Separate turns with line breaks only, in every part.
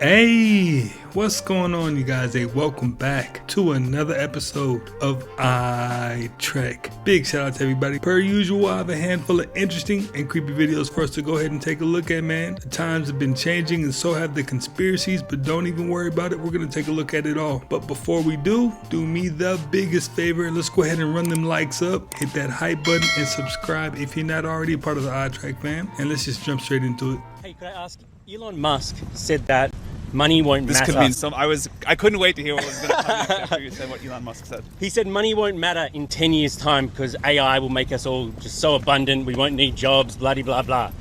Hey, what's going on, you guys? Hey, welcome back to another episode of iTrek. Big shout out to everybody. Per usual, I have a handful of interesting and creepy videos for us to go ahead and take a look at, man. The times have been changing and so have the conspiracies, but don't even worry about it. We're going to take a look at it all. But before we do me the biggest favor. Let's go ahead and run them likes up, hit that hype button, and subscribe if you're not already a part of the iTrek fam. And let's just jump straight into it.
Hey, could I ask, Elon Musk said that money won't matter.
This could mean some. I couldn't wait to hear what was going to come after you said what Elon Musk said.
He said money won't matter in 10 years' time because AI will make us all just so abundant. We won't need jobs, blah, blah, blah.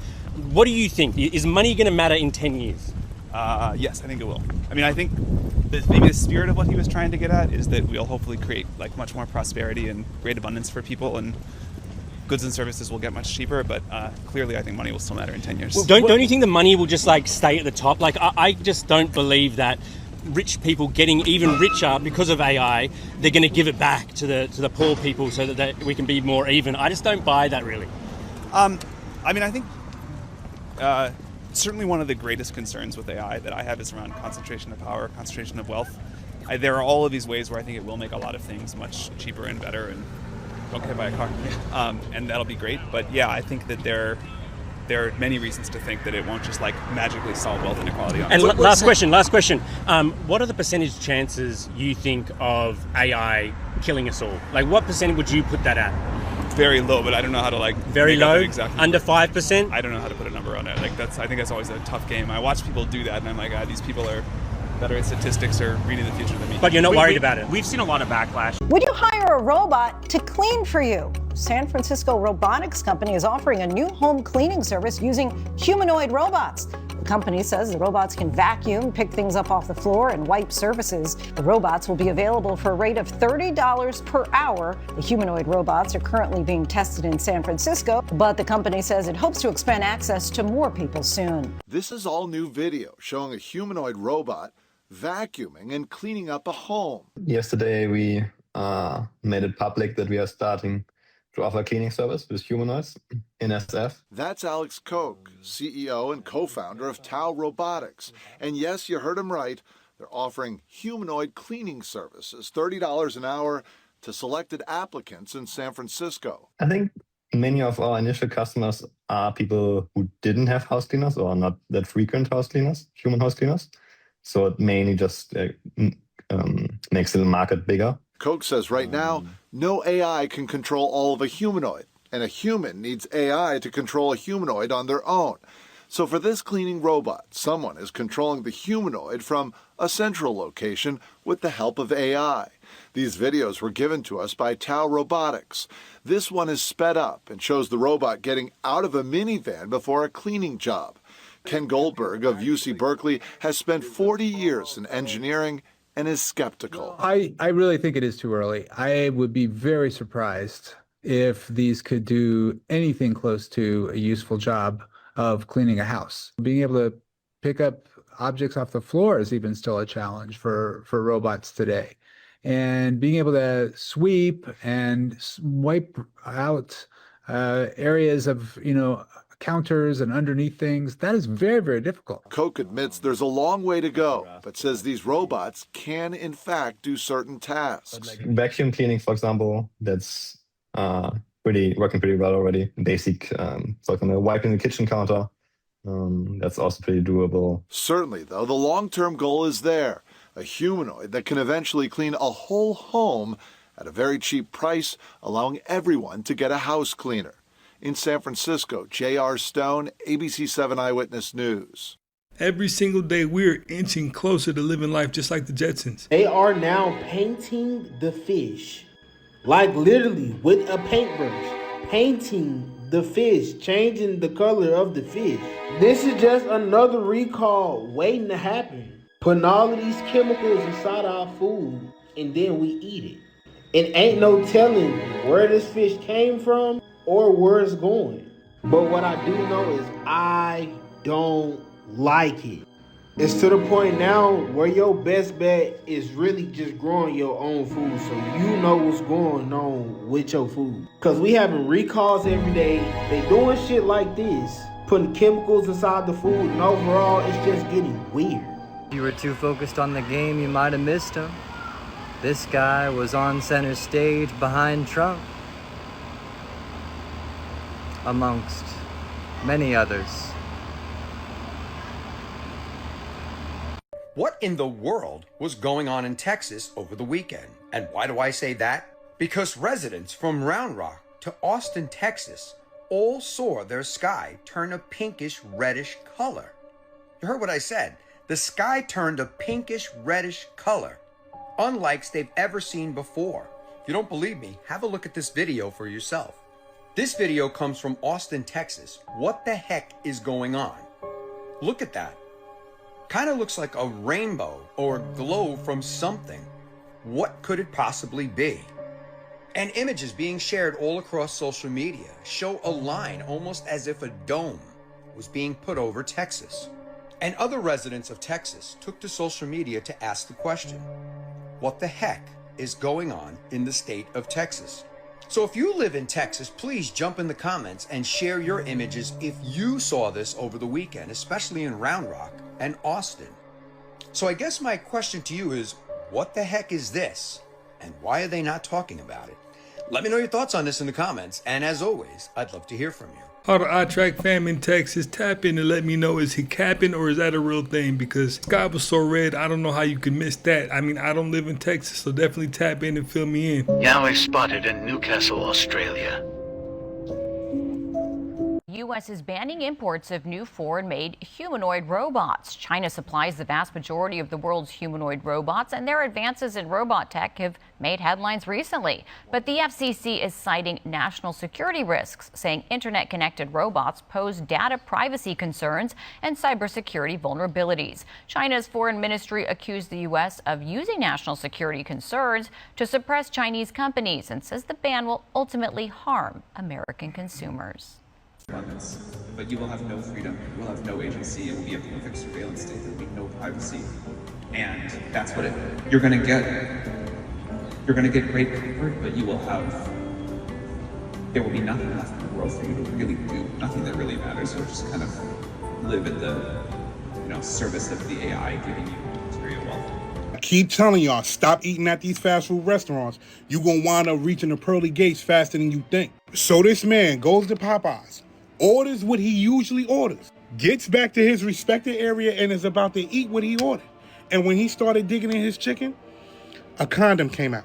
What do you think? Is money going to matter in 10 years?
Yes, I think it will. I mean, I think maybe the spirit of what he was trying to get at is that we'll hopefully create like much more prosperity and great abundance for people, and goods and services will get much cheaper, but clearly I think money will still matter in 10 years.
Well, don't you think the money will just like stay at the top? Like I just don't believe that rich people getting even richer because of AI, they're going to give it back to the poor people so that we can be more even. I just don't buy that really.
I mean, I think certainly one of the greatest concerns with AI that I have is around concentration of power, concentration of wealth. There are all of these ways where I think it will make a lot of things much cheaper and better, and okay, buy a car, and that'll be great. But yeah, I think that there are many reasons to think that it won't just like magically solve wealth inequality.
And last question. What are the percentage chances you think of AI killing us all? Like, what percent would you put that at?
Very low, but I don't know how to like.
Very low.
Exactly.
Under 5%.
I don't know how to put a number on it. Like I think that's always a tough game. I watch people do that, and I'm like, these people are better at statistics or reading the future than me.
But you're not worried about it.
We've seen a lot of backlash.
Would you hire a robot to clean for you? San Francisco robotics company is offering a new home cleaning service using humanoid robots. The company says the robots can vacuum, pick things up off the floor, and wipe surfaces. The robots will be available for a rate of $30 per hour. The humanoid robots are currently being tested in San Francisco, but the company says it hopes to expand access to more people soon.
This is all new video showing a humanoid robot vacuuming and cleaning up a home.
Yesterday, we made it public that we are starting to offer cleaning service with humanoids in SF.
That's Alex Koch, CEO and co-founder of Tau Robotics. And yes, you heard him right. They're offering humanoid cleaning services, $30 an hour to selected applicants in San Francisco.
I think many of our initial customers are people who didn't have house cleaners or not that frequent house cleaners, human house cleaners. So it mainly just makes the market bigger.
Koch says right now, no AI can control all of a humanoid, and a human needs AI to control a humanoid on their own. So for this cleaning robot, someone is controlling the humanoid from a central location with the help of AI. These videos were given to us by Tau Robotics. This one is sped up and shows the robot getting out of a minivan before a cleaning job. Ken Goldberg of UC Berkeley has spent 40 years in engineering and is skeptical.
I really think it is too early. I would be very surprised if these could do anything close to a useful job of cleaning a house. Being able to pick up objects off the floor is even still a challenge for robots today. And being able to sweep and wipe out areas of, counters and underneath things, that is very, very difficult.
Koch admits there's a long way to go, but says these robots can, in fact, do certain tasks.
Like vacuum cleaning, for example, that's working pretty well already. Basic, for example, wiping the kitchen counter, that's also pretty doable.
Certainly, though, the long-term goal is there. A humanoid that can eventually clean a whole home at a very cheap price, allowing everyone to get a house cleaner. In San Francisco, J.R. Stone, ABC7 Eyewitness News.
Every single day, we're inching closer to living life just like the Jetsons.
They are now painting the fish, like literally with a paintbrush, painting the fish, changing the color of the fish. This is just another recall waiting to happen. Putting all of these chemicals inside our food, and then we eat it. And ain't no telling where this fish came from or where it's going. But what I do know is I don't like it. It's to the point now where your best bet is really just growing your own food so you know what's going on with your food. Because we having recalls every day. They doing shit like this, putting chemicals inside the food, and overall it's just getting weird.
If you were too focused on the game, you might have missed him. This guy was on center stage behind Trump, amongst many others.
What in the world was going on in Texas over the weekend? And why do I say that? Because residents from Round Rock to Austin, Texas, all saw their sky turn a pinkish reddish color. You heard what I said. The sky turned a pinkish reddish color, unlike they've ever seen before. If you don't believe me, have a look at this video for yourself. This video comes from Austin, Texas. What the heck is going on? Look at that. Kind of looks like a rainbow or glow from something. What could it possibly be? And images being shared all across social media show a line almost as if a dome was being put over Texas. And other residents of Texas took to social media to ask the question, what the heck is going on in the state of Texas? So if you live in Texas, please jump in the comments and share your images if you saw this over the weekend, especially in Round Rock and Austin. So I guess my question to you is, what the heck is this? And why are they not talking about it? Let me know your thoughts on this in the comments. And as always, I'd love to hear from you.
All the iTrack fam in Texas, tap in and let me know, is he capping or is that a real thing? Because sky was so red, I don't know how you could miss that. I mean, I don't live in Texas, so definitely tap in and fill me in.
Yowie spotted in Newcastle, Australia.
U.S. is banning imports of new foreign-made humanoid robots. China supplies the vast majority of the world's humanoid robots, and their advances in robot tech have made headlines recently. But the FCC is citing national security risks, saying internet-connected robots pose data privacy concerns and cybersecurity vulnerabilities. China's foreign ministry accused the U.S. of using national security concerns to suppress Chinese companies and says the ban will ultimately harm American consumers.
But you will have no freedom, you will have no agency, it will be a perfect surveillance state, there will be no privacy. And that's what you're gonna get. You're gonna get great comfort, but there will be nothing left in the world for you to really do, nothing that really matters. You'll just kind of live at the service of the AI giving you material wealth.
I keep telling y'all, stop eating at these fast food restaurants. You're gonna wind up reaching the pearly gates faster than you think. So this man goes to Popeyes, orders what he usually orders, gets back to his respected area and is about to eat what he ordered. And when he started digging in his chicken, a condom came out.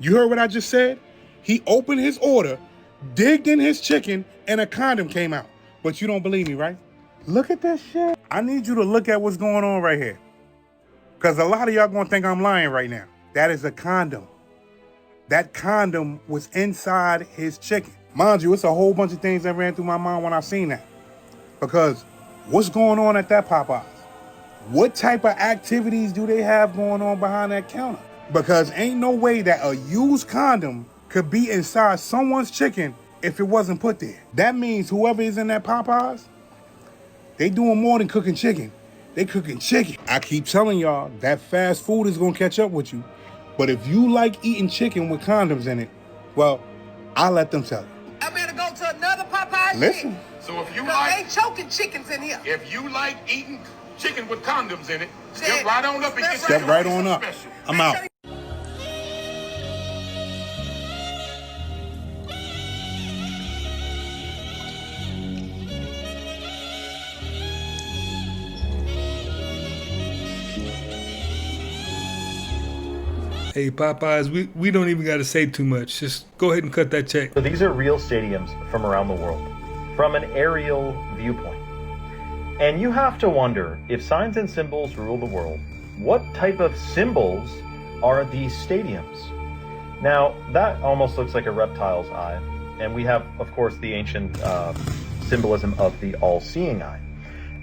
You heard what I just said? He opened his order, digged in his chicken, and a condom came out. But you don't believe me, right? Look at that shit. I need you to look at what's going on right here. Because a lot of y'all gonna think I'm lying right now. That is a condom. That condom was inside his chicken. Mind you, it's a whole bunch of things that ran through my mind when I seen that. Because what's going on at that Popeyes? What type of activities do they have going on behind that counter? Because ain't no way that a used condom could be inside someone's chicken if it wasn't put there. That means whoever is in that Popeyes, they doing more than cooking chicken. They cooking chicken. I keep telling y'all, that fast food is gonna catch up with you. But if you like eating chicken with condoms in it, well, I'll let them tell you.
I better go to another Popeye.
Listen.
So if you like, they choking chickens in here.
If you like eating chicken with condoms in it, step right on up and get
Step right on up. I'm out.
Hey Popeyes, we don't even got to say too much. Just go ahead and cut that check.
So these are real stadiums from around the world, from an aerial viewpoint. And you have to wonder, if signs and symbols rule the world, what type of symbols are these stadiums? Now, that almost looks like a reptile's eye. And we have, of course, the ancient symbolism of the all-seeing eye.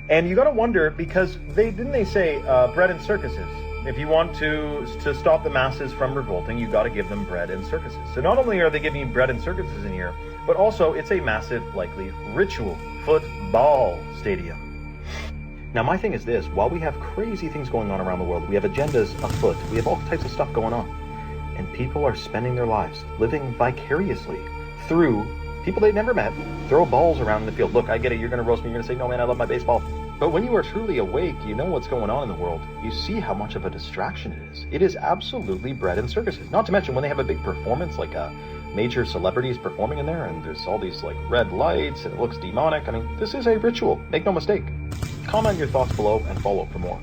And you got to wonder, because didn't they say bread and circuses? If you want to stop the masses from revolting, you got to give them bread and circuses. So not only are they giving you bread and circuses in here, but also it's a massive, likely, ritual football stadium. Now, my thing is this: while we have crazy things going on around the world, we have agendas afoot, we have all types of stuff going on, and people are spending their lives living vicariously through people they've never met, throw balls around in the field. Look, I get it. You're going to roast me. You're going to say, no, man, I love my baseball. But when you are truly awake, you know what's going on in the world. You see how much of a distraction it is. It is absolutely bread and circuses. Not to mention when they have a big performance, like major celebrities performing in there, and there's all these like red lights, and it looks demonic. I mean, this is a ritual. Make no mistake. Comment your thoughts below and follow for more.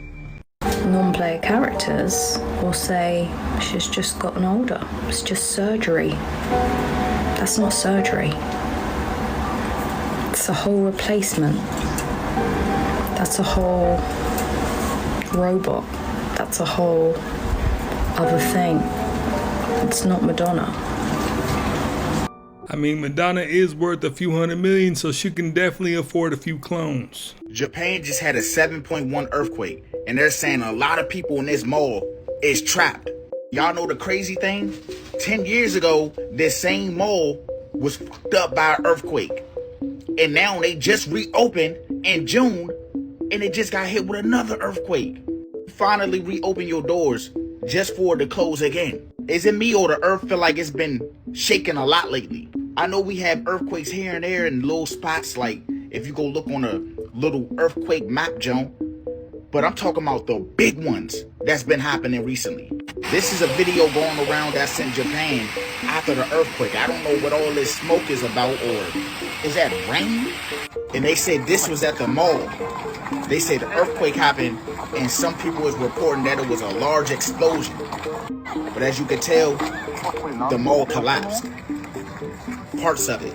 Non-player characters will say she's just gotten older. It's just surgery. That's not surgery. It's a whole replacement. That's a whole robot. That's a whole other thing. It's not Madonna.
I mean, Madonna is worth a few $100 million, so she can definitely afford a few clones.
Japan just had a 7.1 earthquake, and they're saying a lot of people in this mall is trapped. Y'all know the crazy thing? 10 years ago, this same mall was fucked up by an earthquake. And now they just reopened in June, and it just got hit with another earthquake. Finally reopen your doors just for it to close again. Is it me or the earth feel like it's been shaking a lot lately? I know we have earthquakes here and there in little spots, like if you go look on a little earthquake map, Joan. But I'm talking about the big ones that's been happening recently. This is a video going around that's in Japan after the earthquake. I don't know what all this smoke is about, or is that rain? And they said this was at the mall. They said the earthquake happened, and some people is reporting that it was a large explosion. But as you can tell, the mall collapsed. Parts of it.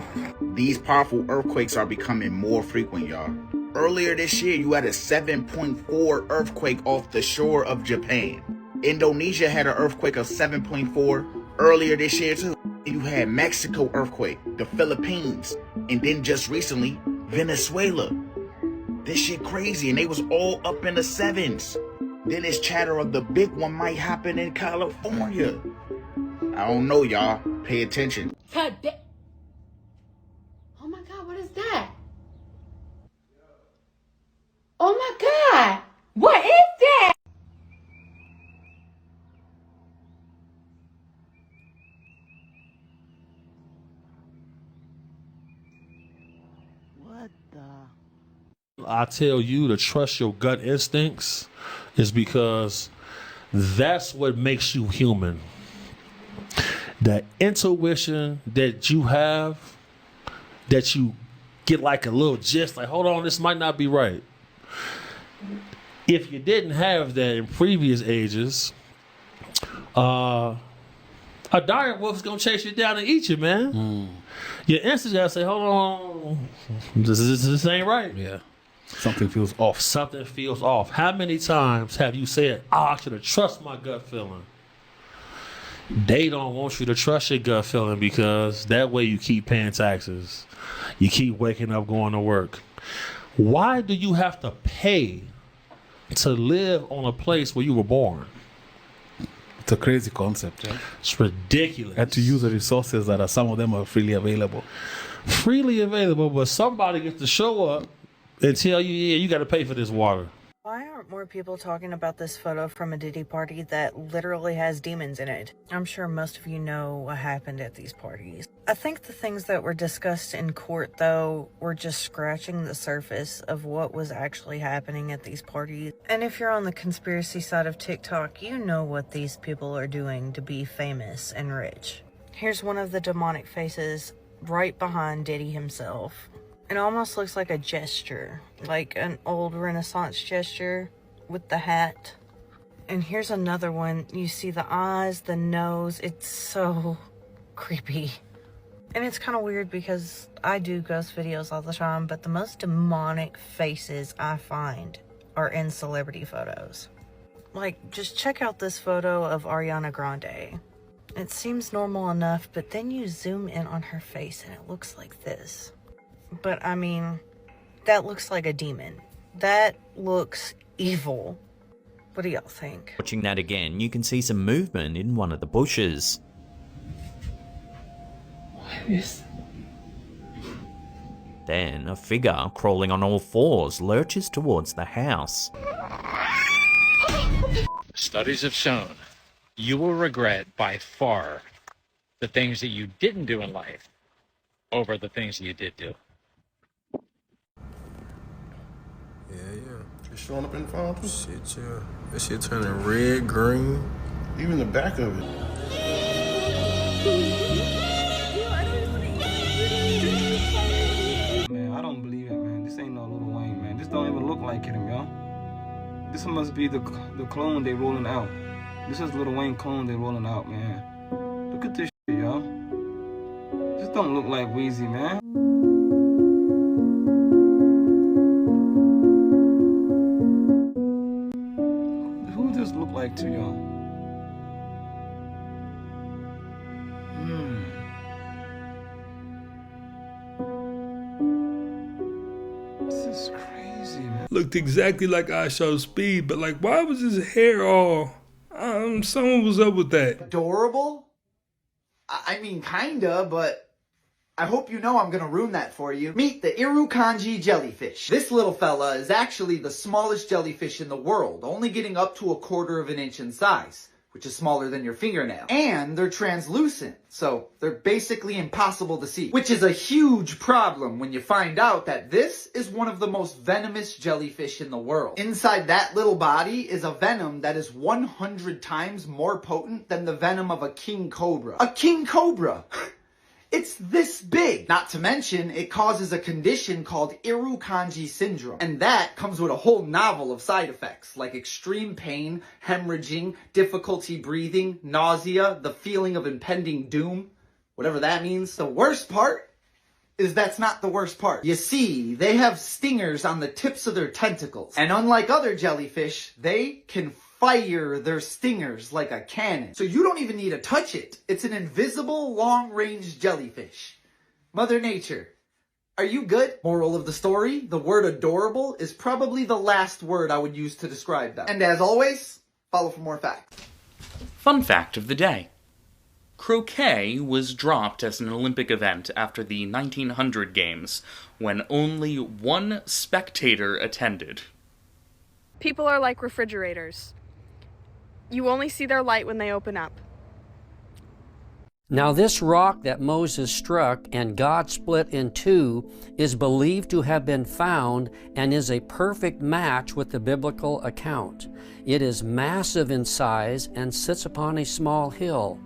These powerful earthquakes are becoming more frequent, y'all. Earlier this year, you had a 7.4 earthquake off the shore of Japan. Indonesia had an earthquake of 7.4 earlier this year too. You had Mexico earthquake, the Philippines, and then just recently, Venezuela. This shit crazy, and they was all up in the 7s. Then this chatter of the big one might happen in California. I don't know, y'all. Pay attention.
Oh my God, what is that? Oh my God, what is that?
What the? I tell you to trust your gut instincts is because that's what makes you human. The intuition that you have, that you get like a little gist, like, hold on, this might not be right. If you didn't have that in previous ages, a dire wolf is gonna chase you down and eat you, man. Your instincts gotta say, hold on, this ain't right.
Yeah. Something feels off.
Something feels off. How many times have you said, I should have trusted my gut feeling? They don't want you to trust your gut feeling because that way you keep paying taxes. You keep waking up, going to work. Why do you have to pay to live on a place where you were born?
It's a crazy concept. Yeah?
It's ridiculous.
And to use the resources that are, some of them are freely available.
Freely available, but somebody gets to show up and tell you, yeah, you got to pay for this water.
Why aren't more people talking about this photo from a Diddy party that literally has demons in it? I'm sure most of you know what happened at these parties. I think the things that were discussed in court, though, were just scratching the surface of what was actually happening at these parties. And if you're on the conspiracy side of TikTok, you know what these people are doing to be famous and rich. Here's one of the demonic faces right behind Diddy himself. It almost looks like a gesture, like an old Renaissance gesture with the hat. And here's another one. You see the eyes, the nose. It's so creepy. And it's kind of weird because I do ghost videos all the time, but the most demonic faces I find are in celebrity photos. Like, just check out this photo of Ariana Grande. It seems normal enough, but then you zoom in on her face and it looks like this. But I mean, that looks like a demon. That looks evil. What do y'all think?
Watching that again, you can see some movement in one of the bushes.
Yes.
Then a figure crawling on all fours lurches towards the house.
Studies have shown you will regret by far the things that you didn't do in life over the things that you did do.
Yeah.
It's showing up in the phone too. Shit, yeah. That shit turning red, green. Even the back of it.
Man, I don't believe it, man. This ain't no Lil Wayne, man. This don't even look like him, yo. This must be the clone they rolling out. This is Lil Wayne clone they rolling out, man. Look at this shit, yo. This don't look like Weezy, man. Who does this look like to y'all? This is crazy, man.
Looked exactly like I Show Speed, but like, why was his hair all... someone was up with that.
Adorable? I mean, kinda, but I hope you know I'm gonna ruin that for you. Meet the Irukandji jellyfish. This little fella is actually the smallest jellyfish in the world, only getting up to 1/4 of an inch in size, which is smaller than your fingernail. And they're translucent, so they're basically impossible to see, which is a huge problem when you find out that this is one of the most venomous jellyfish in the world. Inside that little body is a venom that is 100 times more potent than the venom of a king cobra. A king cobra! It's this big. Not to mention, it causes a condition called Irukandji syndrome. And that comes with a whole novel of side effects, like extreme pain, hemorrhaging, difficulty breathing, nausea, the feeling of impending doom, whatever that means. The worst part is that's not the worst part. You see, they have stingers on the tips of their tentacles. And unlike other jellyfish, they can fire their stingers like a cannon. So you don't even need to touch it. It's an invisible, long-range jellyfish. Mother Nature, are you good? Moral of the story, the word adorable is probably the last word I would use to describe them. And as always, follow for more facts.
Fun fact of the day. Croquet was dropped as an Olympic event after the 1900 Games, when only one spectator attended.
People are like refrigerators. You only see their light when they open up.
Now this rock that Moses struck and God split in two is believed to have been found and is a perfect match with the biblical account. It is massive in size and sits upon a small hill.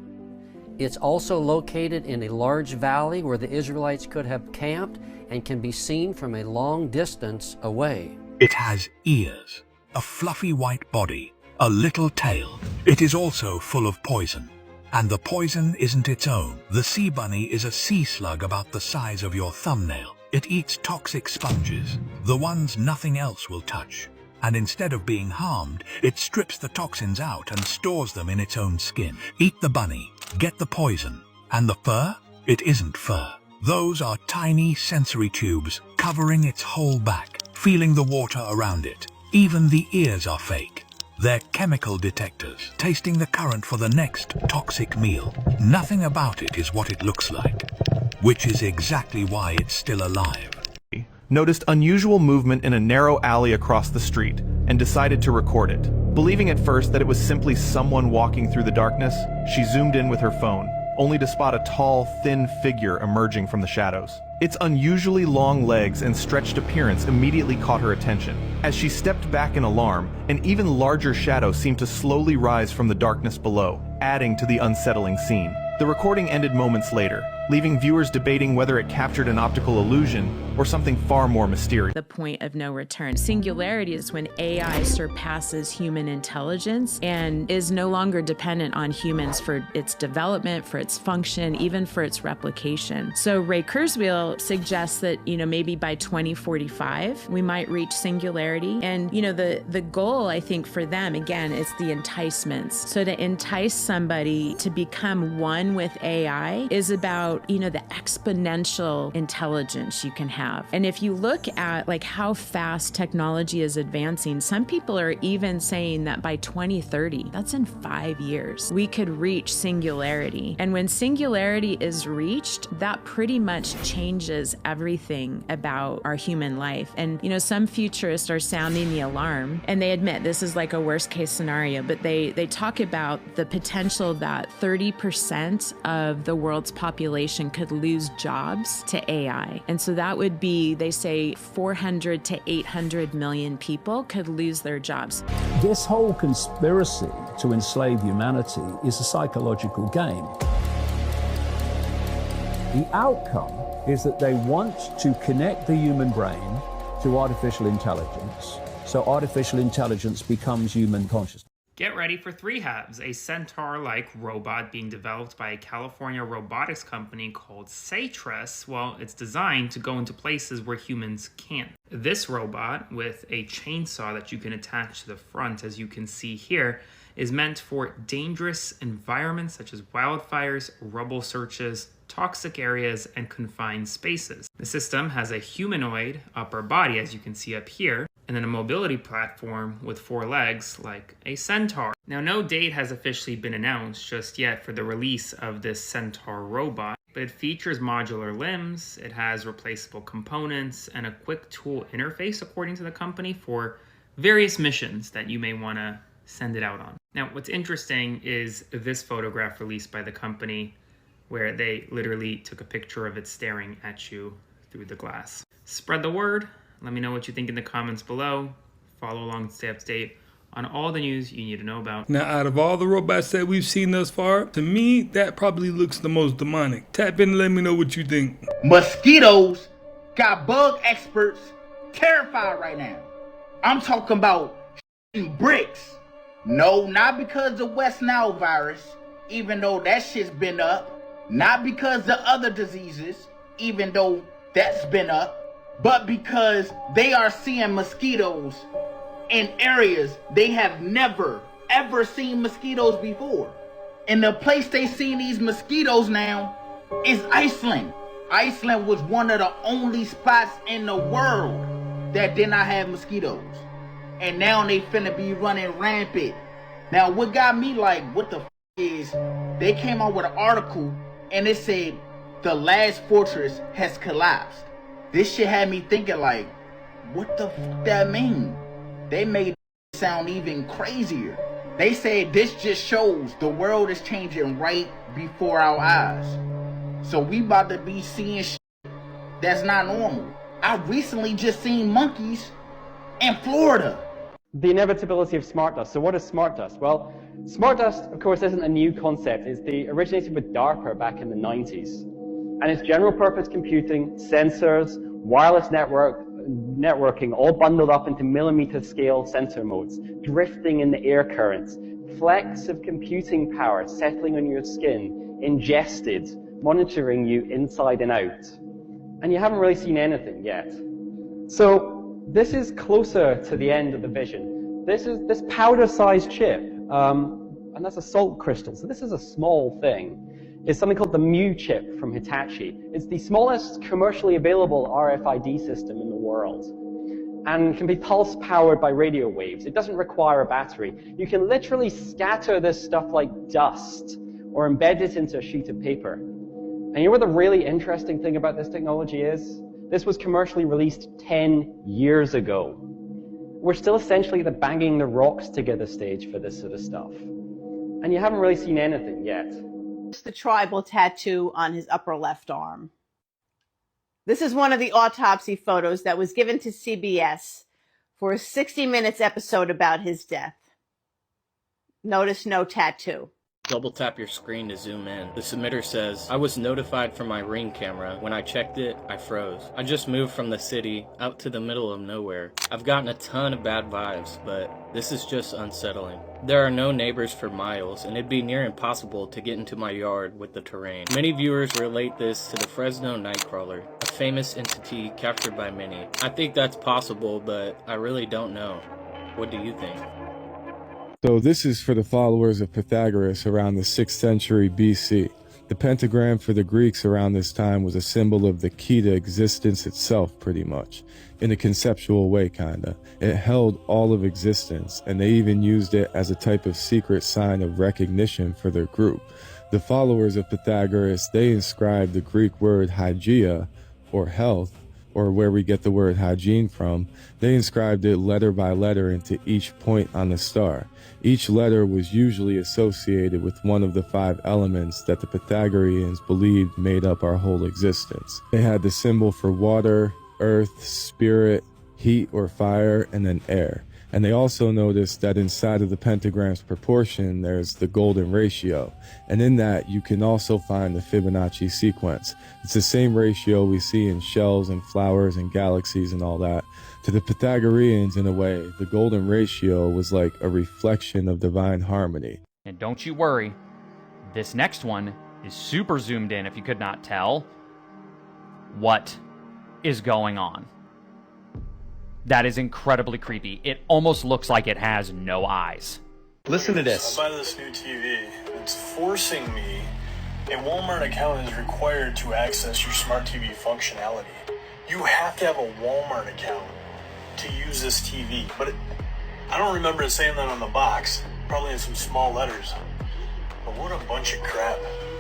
It's also located in a large valley where the Israelites could have camped and can be seen from a long distance away.
It has ears, a fluffy white body, a little tail. It is also full of poison. And the poison isn't its own. The sea bunny is a sea slug about the size of your thumbnail. It eats toxic sponges, the ones nothing else will touch. And instead of being harmed, it strips the toxins out and stores them in its own skin. Eat the bunny, get the poison. And the fur? It isn't fur. Those are tiny sensory tubes covering its whole back, feeling the water around it. Even the ears are fake. They're chemical detectors, tasting the current for the next toxic meal. Nothing about it is what it looks like, which is exactly why it's still alive.
Noticed unusual movement in a narrow alley across the street and decided to record it. Believing at first that it was simply someone walking through the darkness, she zoomed in with her phone, only to spot a tall, thin figure emerging from the shadows. Its unusually long legs and stretched appearance immediately caught her attention. As she stepped back in alarm, an even larger shadow seemed to slowly rise from the darkness below, adding to the unsettling scene. The recording ended moments later, leaving viewers debating whether it captured an optical illusion or something far more mysterious.
The point of no return. Singularity is when AI surpasses human intelligence and is no longer dependent on humans for its development, for its function, even for its replication. So Ray Kurzweil suggests that, maybe by 2045, we might reach singularity. And, the goal, I think, for them, again, is the enticements. So to entice somebody to become one with AI is about, the exponential intelligence you can have. And if you look at how fast technology is advancing, some people are even saying that by 2030, that's in 5 years, we could reach singularity. And when singularity is reached, that pretty much changes everything about our human life. And, some futurists are sounding the alarm, and they admit this is like a worst case scenario, but they talk about the potential that 30% of the world's population population could lose jobs to AI. And so that would be, they say, 400 to 800 million people could lose their jobs.
This whole conspiracy to enslave humanity is a psychological game. The outcome is that they want to connect the human brain to artificial intelligence. So artificial intelligence becomes human consciousness.
Get ready for 3Habs, a centaur-like robot being developed by a California robotics company called Satras. Well, it's designed to go into places where humans can't. This robot, with a chainsaw that you can attach to the front, as you can see here, is meant for dangerous environments such as wildfires, rubble searches, toxic areas, and confined spaces. The system has a humanoid upper body, as you can see up here, and then a mobility platform with 4 legs like a centaur. Now, no date has officially been announced just yet for the release of this centaur robot, but it features modular limbs, it has replaceable components, and a quick tool interface, according to the company, for various missions that you may want to send it out on. Now, what's interesting is this photograph released by the company where they literally took a picture of it staring at you through the glass. Spread the word. Let me know what you think in the comments below. Follow along and stay up to date on all the news you need to know about.
Now, out of all the robots that we've seen thus far, to me, that probably looks the most demonic. Tap in and let me know what you think.
Mosquitoes got bug experts terrified right now. I'm talking about bricks. No, not because of West Nile virus, even though that shit's been up. Not because of other diseases, even though that's been up. But because they are seeing mosquitoes in areas they have never, ever seen mosquitoes before. And the place they see these mosquitoes now is Iceland. Iceland was one of the only spots in the world that did not have mosquitoes. And now they finna be running rampant. Now, what got me like, what the is, they came out with an article and it said the last fortress has collapsed. This shit had me thinking like, what the fuck that mean? They made it sound even crazier. They said this just shows the world is changing right before our eyes. So we about to be seeing shit that's not normal. I recently just seen monkeys in Florida.
The inevitability of smart dust. So what is smart dust? Well, smart dust, of course, isn't a new concept. It originated with DARPA back in the 90s. And it's general purpose computing, sensors, wireless networking, all bundled up into millimeter scale sensor modes, drifting in the air currents, flecks of computing power settling on your skin, ingested, monitoring you inside and out. And you haven't really seen anything yet. So this is closer to the end of the vision. This powder-sized chip, and that's a salt crystal, so this is a small thing. Is something called the Mu chip from Hitachi. It's the smallest commercially available RFID system in the world and can be pulse powered by radio waves. It doesn't require a battery. You can literally scatter this stuff like dust or embed it into a sheet of paper. And you know what the really interesting thing about this technology is? This was commercially released 10 years ago. We're still essentially at the banging the rocks together stage for this sort of stuff. And you haven't really seen anything yet.
The tribal tattoo on his upper left arm. This is one of the autopsy photos that was given to CBS for a 60 Minutes episode about his death. Notice no tattoo.
Double tap your screen to zoom in. The submitter says, I was notified from my Ring camera. When I checked it, I froze. I just moved from the city out to the middle of nowhere. I've gotten a ton of bad vibes, but this is just unsettling. There are no neighbors for miles, and it'd be near impossible to get into my yard with the terrain. Many viewers relate this to the Fresno Nightcrawler, a famous entity captured by many. I think that's possible, but I really don't know. What do you think?
So this is for the followers of Pythagoras around the 6th century BC. The pentagram for the Greeks around this time was a symbol of the key to existence itself, pretty much. In a conceptual way, kinda. It held all of existence, and they even used it as a type of secret sign of recognition for their group. The followers of Pythagoras, they inscribed the Greek word hygeia, or health, or where we get the word hygiene from, they inscribed it letter by letter into each point on the star. Each letter was usually associated with one of the 5 elements that the Pythagoreans believed made up our whole existence. They had the symbol for water, earth, spirit, heat or fire, and then air. And they also noticed that inside of the pentagram's proportion, there's the golden ratio. And in that, you can also find the Fibonacci sequence. It's the same ratio we see in shells and flowers and galaxies and all that. To the Pythagoreans, in a way, the golden ratio was like a reflection of divine harmony.
And don't you worry, this next one is super zoomed in if you could not tell. What is going on? That is incredibly creepy. It almost looks like it has no eyes.
Listen to this. I bought this new TV. It's forcing me. A Walmart account is required to access your smart TV functionality. You have to have a Walmart account to use this TV. But I don't remember it saying that on the box. Probably in some small letters. But what a bunch of crap.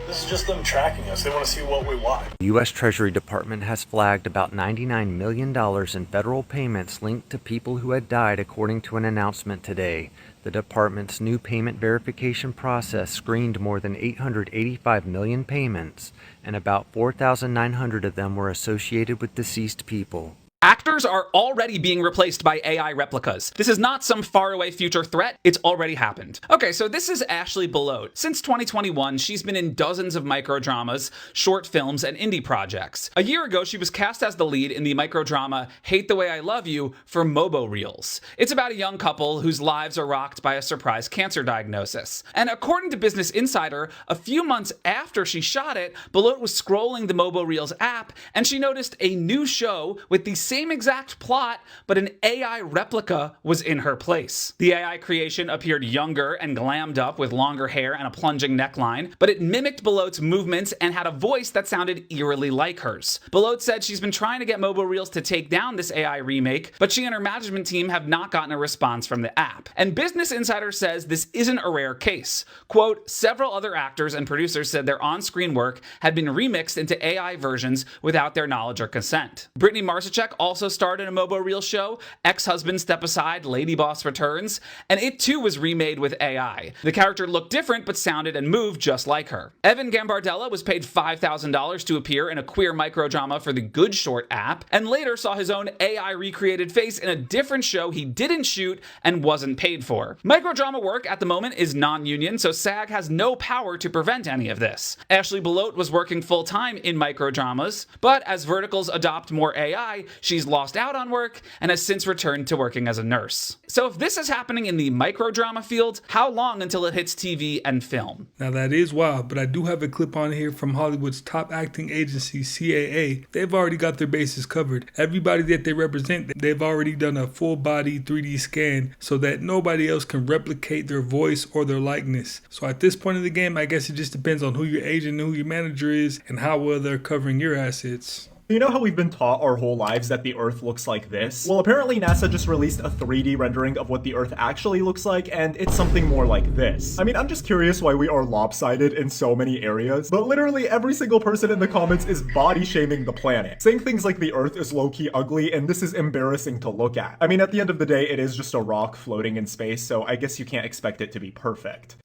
This is just them tracking us. They want to see what we watch.
The U.S. Treasury Department has flagged about $99 million in federal payments linked to people who had died, according to an announcement today. The department's new payment verification process screened more than 885 million payments, and about 4,900 of them were associated with deceased people.
Actors are already being replaced by AI replicas. This is not some faraway future threat, it's already happened. Okay, so this is Ashley Belote. Since 2021, she's been in dozens of microdramas, short films, and indie projects. A year ago, she was cast as the lead in the microdrama Hate the Way I Love You for Mobo Reels. It's about a young couple whose lives are rocked by a surprise cancer diagnosis. And according to Business Insider, a few months after she shot it, Belote was scrolling the Mobo Reels app, and she noticed a new show with the same exact plot, but an AI replica was in her place. The AI creation appeared younger and glammed up with longer hair and a plunging neckline, but it mimicked Belote's movements and had a voice that sounded eerily like hers. Belote said she's been trying to get Mobo Reels to take down this AI remake, but she and her management team have not gotten a response from the app. And Business Insider says this isn't a rare case. Quote, several other actors and producers said their on-screen work had been remixed into AI versions without their knowledge or consent. Brittany Marcicek also starred in a Mobo Reel show, Ex-Husband Step Aside, Lady Boss Returns, and it too was remade with AI. The character looked different but sounded and moved just like her. Evan Gambardella was paid $5,000 to appear in a queer microdrama for the Good Short app, and later saw his own AI recreated face in a different show he didn't shoot and wasn't paid for. Microdrama work at the moment is non-union, so SAG has no power to prevent any of this. Ashley Belote was working full-time in microdramas, but as verticals adopt more AI, she's lost out on work and has since returned to working as a nurse. So if this is happening in the microdrama field, how long until it hits TV and film?
Now that is wild, but I do have a clip on here from Hollywood's top acting agency, CAA. They've already got their bases covered. Everybody that they represent, they've already done a full body 3D scan so that nobody else can replicate their voice or their likeness. So at this point in the game, I guess it just depends on who your agent and who your manager is and how well they're covering your assets.
You know how we've been taught our whole lives that the Earth looks like this? Well, apparently NASA just released a 3D rendering of what the Earth actually looks like, and it's something more like this. I mean, I'm just curious why we are lopsided in so many areas, but literally every single person in the comments is body shaming the planet, saying things like the Earth is low-key ugly and this is embarrassing to look at. I mean, at the end of the day, it is just a rock floating in space, so I guess you can't expect it to be perfect.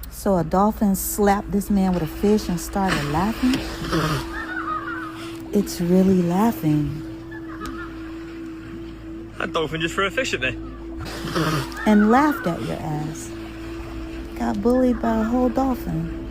So a dolphin slapped this man with a fish and started laughing? It's really laughing.
That dolphin just threw a fish at me.
And laughed at your ass. Got bullied by a whole dolphin.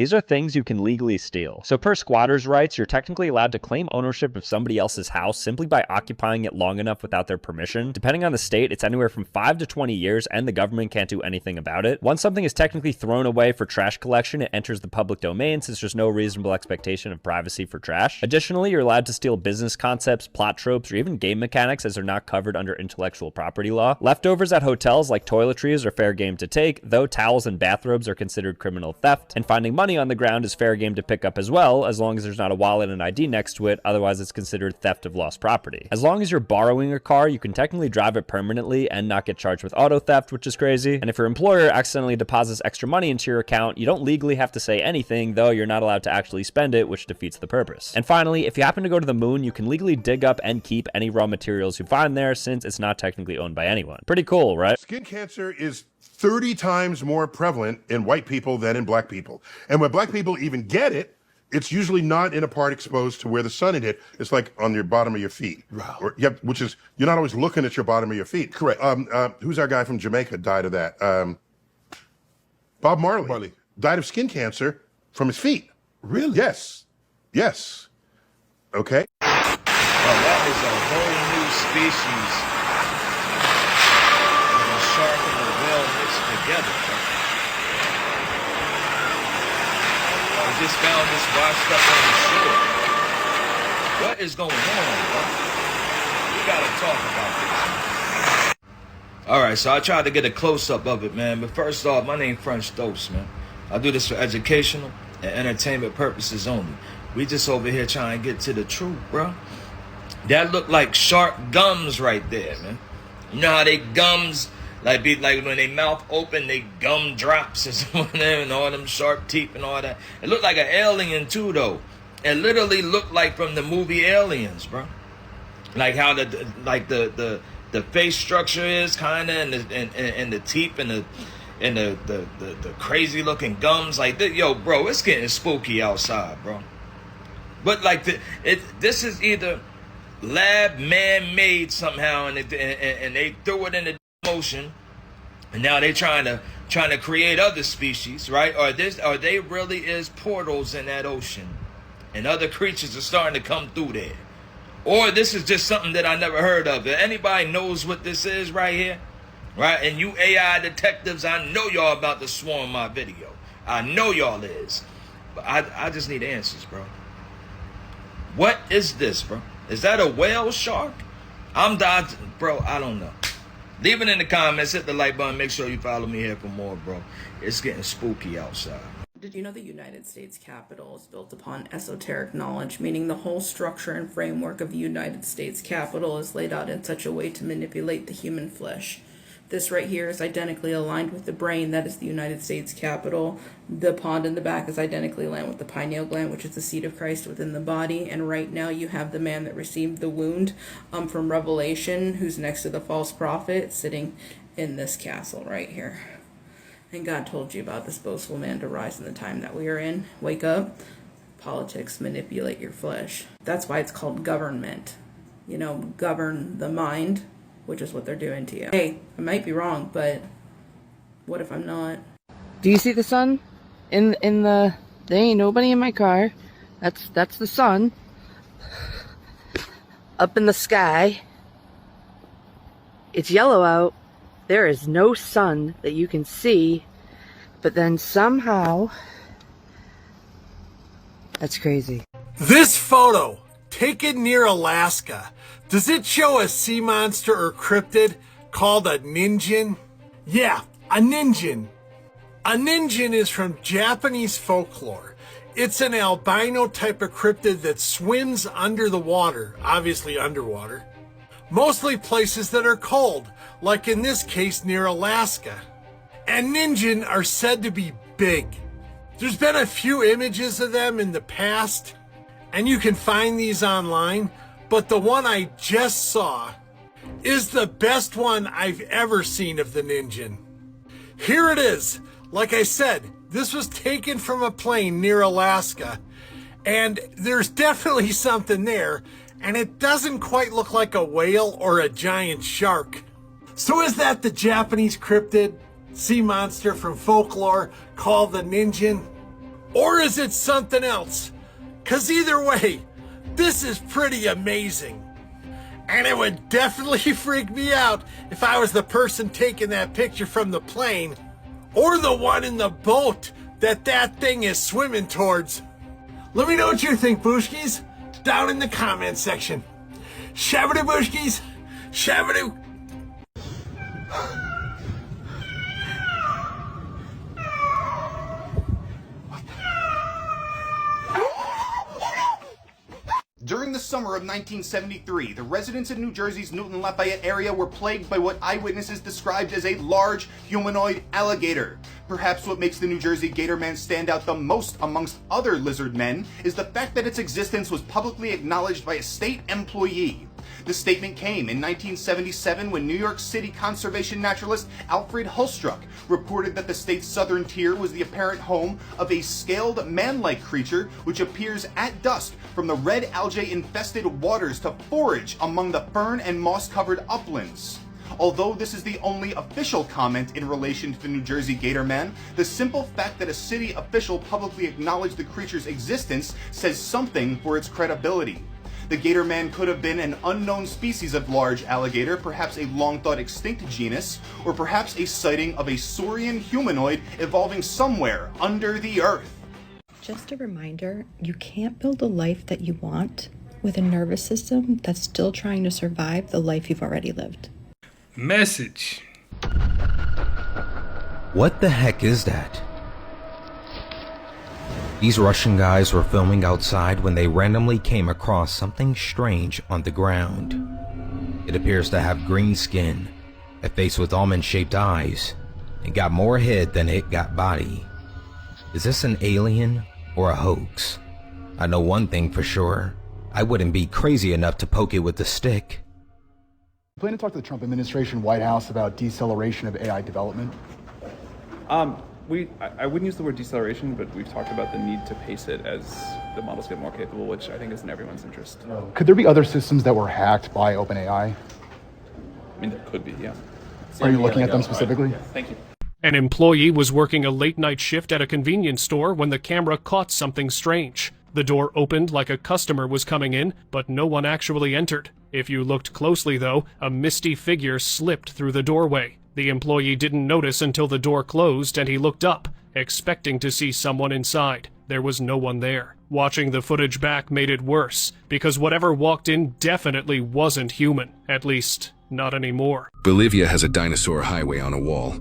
These are things you can legally steal. So per squatters' rights, you're technically allowed to claim ownership of somebody else's house simply by occupying it long enough without their permission. Depending on the state, it's anywhere from 5 to 20 years, and the government can't do anything about it. Once something is technically thrown away for trash collection, it enters the public domain since there's no reasonable expectation of privacy for trash. Additionally, you're allowed to steal business concepts, plot tropes, or even game mechanics as they're not covered under intellectual property law. Leftovers at hotels like toiletries are fair game to take, though towels and bathrobes are considered criminal theft, and finding money on the ground is fair game to pick up as well, as long as there's not a wallet and ID next to it, otherwise it's considered theft of lost property. As long as you're borrowing a car, you can technically drive it permanently and not get charged with auto theft, which is crazy. And if your employer accidentally deposits extra money into your account, you don't legally have to say anything, though you're not allowed to actually spend it, which defeats the purpose. And finally, if you happen to go to the moon, you can legally dig up and keep any raw materials you find there since it's not technically owned by anyone. Pretty cool, right?
Skin cancer is 30 times more prevalent in white people than in black people. And when black people even get it, it's usually not in a part exposed to where the sun had hit. It's like on your bottom of your feet. Wow. Or, yep, which is, you're not always looking at your bottom of your feet. Correct. Who's our guy from Jamaica died of that? Bob Marley. Died of skin cancer from his feet. Really? Yes. Yes. Okay.
Well, that is a whole new species of a shark and a whale mixed together. I just found this washed up on the shore. What is going on, bro? We gotta talk about this. Alright, so I tried to get a close-up of it, man. But first off, my name French Dose, man. I do this for educational and entertainment purposes only. We just over here trying to get to the truth, bro. That look like shark gums right there, man. You know how they gums, like when they mouth open, they gum drops and something there, and all them sharp teeth and all that. It looked like an alien too, though. It literally looked like from the movie Aliens, bro. Like how the face structure is kind of, and the teeth and the crazy looking gums, like that. Yo, bro, it's getting spooky outside, bro. But like this is either lab man-made somehow, and they threw it in the ocean, and now they trying to create other species, right? Or they really is portals in that ocean, and other creatures are starting to come through there. Or this is just something that I never heard of. If anybody knows what this is right here, right? And you AI detectives, I know y'all about to swarm my video. I know y'all is. But I just need answers, bro. What is this, bro? Is that a whale shark? I'm dodging, bro. I don't know. Leave it in the comments. Hit the like button. Make sure you follow me here for more, bro. It's getting spooky outside.
Did you know the United States Capitol is built upon esoteric knowledge, meaning the whole structure and framework of the United States Capitol is laid out in such a way to manipulate the human flesh? This right here is identically aligned with the brain, that is the United States Capitol. The pond in the back is identically aligned with the pineal gland, which is the seat of Christ within the body. And right now you have the man that received the wound from Revelation, who's next to the false prophet, sitting in this castle right here. And God told you about this boastful man to rise in the time that we are in. Wake up. Politics manipulate your flesh. That's why it's called government. You know, govern the mind, which is what they're doing to you. Hey, I might be wrong, but what if I'm not?
Do you see the sun? In the there ain't nobody in my car. That's the sun. Up in the sky. It's yellow out. There is no sun that you can see, but then somehow that's crazy.
This photo, taken near Alaska, does it show a sea monster or cryptid called a ninjin? Yeah, a ninjin. A ninjin is from Japanese folklore. It's an albino type of cryptid that swims under the water, obviously underwater. Mostly places that are cold, like in this case near Alaska. And ninjin are said to be big. There's been a few images of them in the past, and you can find these online, but the one I just saw is the best one I've ever seen of the ninjin. Here it is. Like I said, this was taken from a plane near Alaska, and there's definitely something there, and it doesn't quite look like a whale or a giant shark. So is that the Japanese cryptid, sea monster from folklore called the ninjin? Or is it something else? 'Cause either way, this is pretty amazing. And it would definitely freak me out if I was the person taking that picture from the plane, or the one in the boat that thing is swimming towards. Let me know what you think, Booshkies, down in the comment section. Shabadoo, Booshkies! Shabadoo!
During the summer of 1973, the residents in New Jersey's Newton Lafayette area were plagued by what eyewitnesses described as a large humanoid alligator. Perhaps what makes the New Jersey Gator Man stand out the most amongst other lizard men is the fact that its existence was publicly acknowledged by a state employee. The statement came in 1977 when New York City conservation naturalist Alfred Hulstruck reported that the state's southern tier was the apparent home of a scaled man-like creature which appears at dusk from the red algae-infested waters to forage among the fern and moss-covered uplands. Although this is the only official comment in relation to the New Jersey Gator Man, the simple fact that a city official publicly acknowledged the creature's existence says something for its credibility. The Gator Man could have been an unknown species of large alligator, perhaps a long-thought extinct genus, or perhaps a sighting of a saurian humanoid evolving somewhere under the earth.
Just a reminder, you can't build a life that you want with a nervous system that's still trying to survive the life you've already lived.
Message.
What the heck is that? These Russian guys were filming outside when they randomly came across something strange on the ground. It appears to have green skin, a face with almond-shaped eyes, and got more head than it got body. Is this an alien or a hoax? I know one thing for sure. I wouldn't be crazy enough to poke it with a stick.
I plan to talk to the Trump administration, White House about deceleration of AI development.
I wouldn't use the word deceleration, but we've talked about the need to pace it as the models get more capable, which I think is in everyone's interest.
Could there be other systems that were hacked by OpenAI?
I mean, there could be, yeah.
Are you looking at them specifically?
Yeah, thank you.
An employee was working a late-night shift at a convenience store when the camera caught something strange. The door opened like a customer was coming in, but no one actually entered. If you looked closely, though, a misty figure slipped through the doorway. The employee didn't notice until the door closed and he looked up, expecting to see someone inside. There was no one there. Watching the footage back made it worse, because whatever walked in definitely wasn't human. At least, not anymore.
Bolivia has a dinosaur highway on a wall.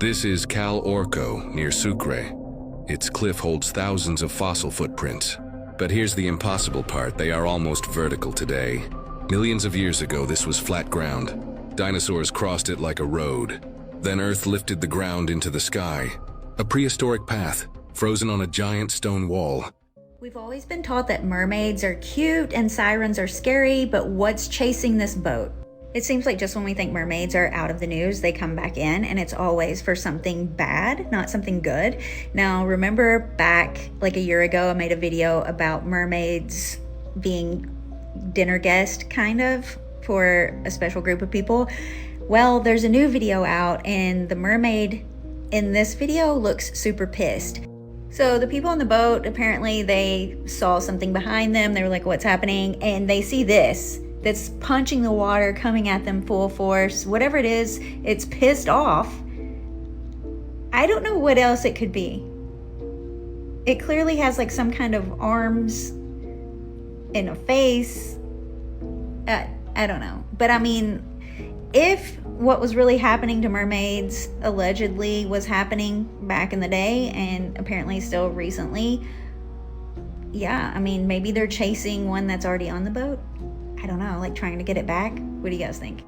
This is Cal Orco, near Sucre. Its cliff holds thousands of fossil footprints. But here's the impossible part, they are almost vertical today. Millions of years ago, this was flat ground. Dinosaurs crossed it like a road. Then Earth lifted the ground into the sky. A prehistoric path, frozen on a giant stone wall.
We've always been taught that mermaids are cute and sirens are scary, but what's chasing this boat? It seems like just when we think mermaids are out of the news, they come back in, and it's always for something bad, not something good. Now, remember back like a year ago, I made a video about mermaids being dinner guest, kind of, for a special group of people. Well, there's a new video out, and the mermaid in this video looks super pissed. So the people on the boat, apparently they saw something behind them. They were like, what's happening? And they see this that's punching the water, coming at them full force. Whatever it is, it's pissed off. I don't know what else it could be. It clearly has like some kind of arms and a face. I don't know. But I mean, if what was really happening to mermaids allegedly was happening back in the day and apparently still recently, yeah, I mean, maybe they're chasing one that's already on the boat. I don't know, like trying to get it back. What do you guys think?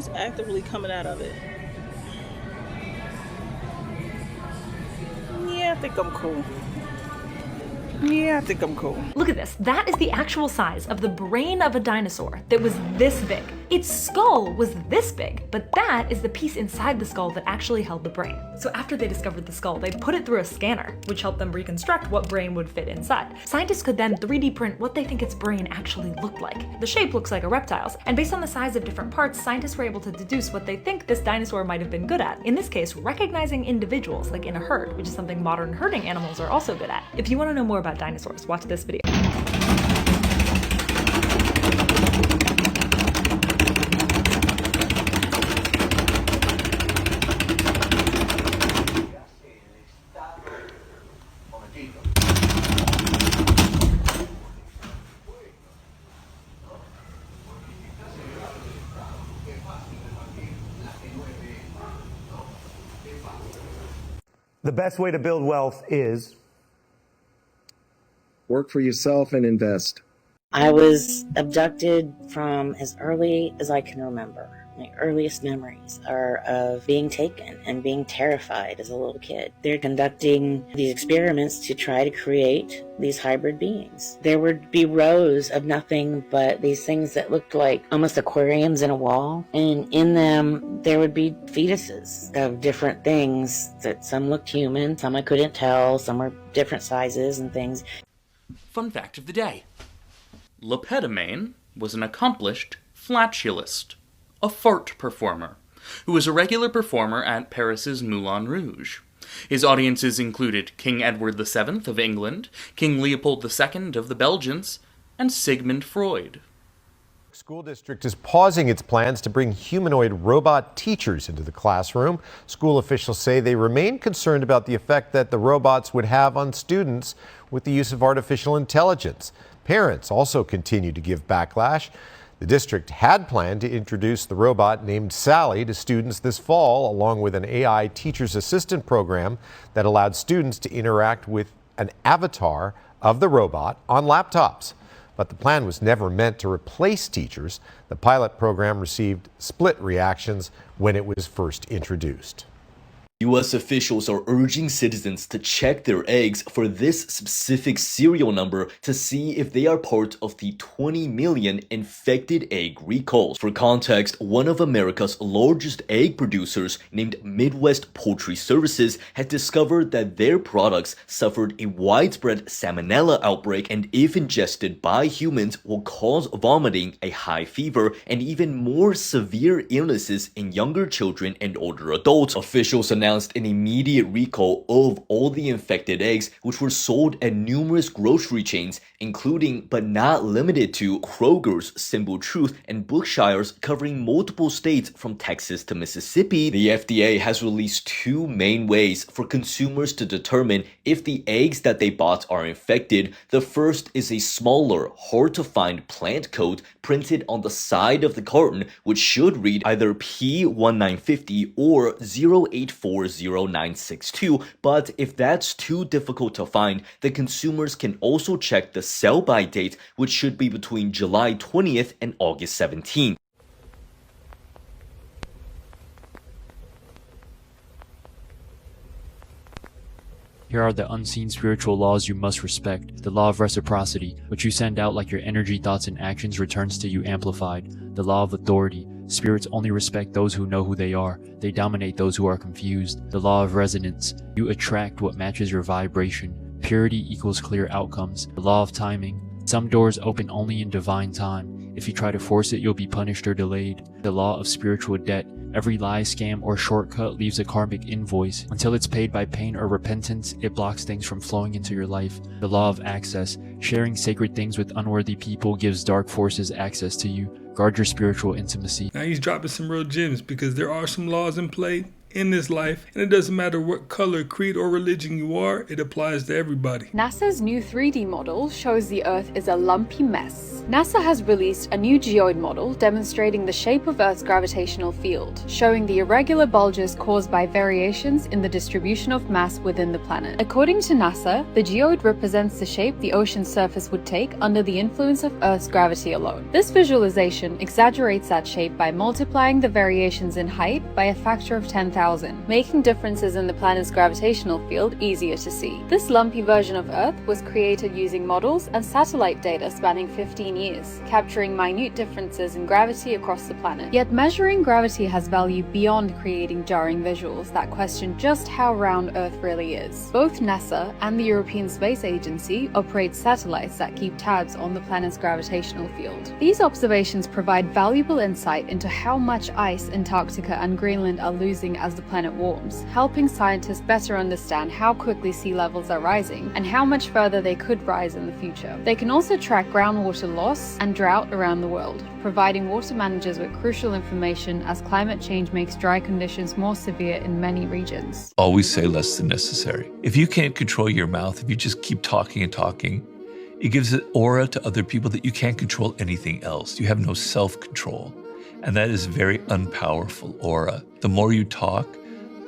is actively coming out of it. Yeah, I think I'm cool. Yeah, I think I'm cool.
Look at this. That is the actual size of the brain of a dinosaur that was this big. Its skull was this big, but that is the piece inside the skull that actually held the brain. So after they discovered the skull, they put it through a scanner, which helped them reconstruct what brain would fit inside. Scientists could then 3D print what they think its brain actually looked like. The shape looks like a reptile's, and based on the size of different parts, scientists were able to deduce what they think this dinosaur might have been good at. In this case, recognizing individuals, like in a herd, which is something modern herding animals are also good at. If you want to know more about dinosaurs, watch this video.
The best way to build wealth is work for yourself and invest.
I was abducted from as early as I can remember. My earliest memories are of being taken and being terrified as a little kid. They're conducting these experiments to try to create these hybrid beings. There would be rows of nothing but these things that looked like almost aquariums in a wall. And in them, there would be fetuses of different things that some looked human, some I couldn't tell, some were different sizes and things.
Fun fact of the day. Lepetamine was an accomplished flatulist, a fart performer, who was a regular performer at Paris's Moulin Rouge. His audiences included King Edward VII of England, King Leopold II of the Belgians, and Sigmund Freud.
School district is pausing its plans to bring humanoid robot teachers into the classroom. School officials say they remain concerned about the effect that the robots would have on students with the use of artificial intelligence. Parents also continue to give backlash. The district had planned to introduce the robot named Sally to students this fall, along with an AI teacher's assistant program that allowed students to interact with an avatar of the robot on laptops. But the plan was never meant to replace teachers. The pilot program received split reactions when it was first introduced.
U.S. officials are urging citizens to check their eggs for this specific serial number to see if they are part of the 20 million infected egg recalls. For context, one of America's largest egg producers, named Midwest Poultry Services, has discovered that their products suffered a widespread salmonella outbreak, and if ingested by humans will cause vomiting, a high fever, and even more severe illnesses in younger children and older adults. Officials announced an immediate recall of all the infected eggs, which were sold at numerous grocery chains, including but not limited to Kroger's, Simple Truth, and Brookshire's, covering multiple states from Texas to Mississippi. The FDA has released two main ways for consumers to determine if the eggs that they bought are infected. The first is a smaller, hard-to-find plant code printed on the side of the carton, which should read either P1950 or 0840962, but if that's too difficult to find, the consumers can also check the sell-by date, which should be between July 20th and August 17th.
Here are the unseen spiritual laws you must respect. The law of reciprocity, which you send out like your energy, thoughts, and actions returns to you amplified. The law of authority. Spirits only respect those who know who they are. They dominate those who are confused. The law of resonance. You attract what matches your vibration. Purity equals clear outcomes. The law of timing. Some doors open only in divine time. If you try to force it, you'll be punished or delayed. The law of spiritual debt. Every lie, scam, or shortcut leaves a karmic invoice. Until it's paid by pain or repentance, it blocks things from flowing into your life. The law of access. Sharing sacred things with unworthy people gives dark forces access to you. Guard your spiritual intimacy.
Now he's dropping some real gems because there are some laws in play in this life, and it doesn't matter what color, creed, or religion you are, it applies to everybody.
NASA's new 3D model shows the Earth is a lumpy mess. NASA has released a new geoid model demonstrating the shape of Earth's gravitational field, showing the irregular bulges caused by variations in the distribution of mass within the planet. According to NASA, the geoid represents the shape the ocean's surface would take under the influence of Earth's gravity alone. This visualization exaggerates that shape by multiplying the variations in height by a factor of 10,000, making differences in the planet's gravitational field easier to see. This lumpy version of Earth was created using models and satellite data spanning 15 years, capturing minute differences in gravity across the planet. Yet measuring gravity has value beyond creating jarring visuals that question just how round Earth really is. Both NASA and the European Space Agency operate satellites that keep tabs on the planet's gravitational field. These observations provide valuable insight into how much ice Antarctica and Greenland are losing as the planet warms, helping scientists better understand how quickly sea levels are rising and how much further they could rise in the future. They can also track groundwater loss and drought around the world, providing water managers with crucial information as climate change makes dry conditions more severe in many regions.
Always say less than necessary. If you can't control your mouth, if you just keep talking and talking, it gives an aura to other people that you can't control anything else. You have no self-control. And that is a very unpowerful aura. The more you talk,